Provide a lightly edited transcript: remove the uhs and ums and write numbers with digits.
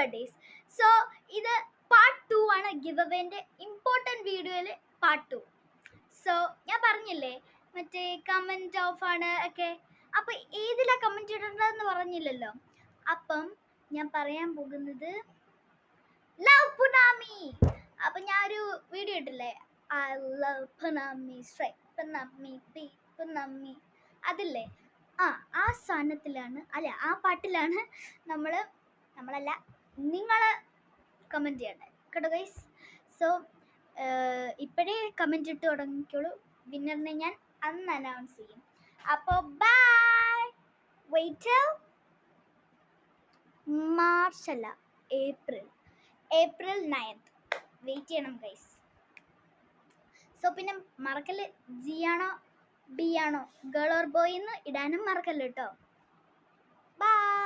Birthdays. So ഇത് part 2 ആണ്. Give അവേൻ്റെ important വീഡിയോയിൽ പാർട്ട് 2. സോ ഞാൻ പറഞ്ഞില്ലേ മറ്റേ കമൻറ്റ് ഓഫ് ആണ് ഒക്കെ, അപ്പോൾ ഏതിലാണ് കമൻറ്റ് ഇടേണ്ടതെന്ന് പറഞ്ഞില്ലല്ലോ. അപ്പം ഞാൻ പറയാൻ പോകുന്നത് ലവ് പുനാമി. അപ്പം ഞാൻ ഒരു വീഡിയോ ഇട്ടില്ലേ, ഐ ലവ് പുനാമി സ്ട്രൈക്ക് പുനാമി പി പുനാമി, അതില്ലേ ആ സാധനത്തിലാണ്, അല്ല ആ പാട്ടിലാണ് നമ്മളല്ല നിങ്ങൾ കമൻറ്റ് ചെയ്യണ്ടേ കേട്ടോ ഗൈസ്. സോ ഇപ്പോഴേ കമൻറ്റ് ഇട്ട് തുടങ്ങിക്കോളൂ. വിന്നറിനെ ഞാൻ അന്ന് അനൗൺസ് ചെയ്യും. അപ്പോൾ ബൈ. വെയിറ്റ് മാർച്ച് അല്ല, ഏപ്രിൽ 9th വെയിറ്റ് ചെയ്യണം ഗൈസ്. സോ പിന്നെ മറക്കല് ജി ആണോ ബി ആണോ ഗേൾ ഓർ ബോയ് എന്ന് ഇടാനും മറക്കല്ലോ കേട്ടോ. ബൈ.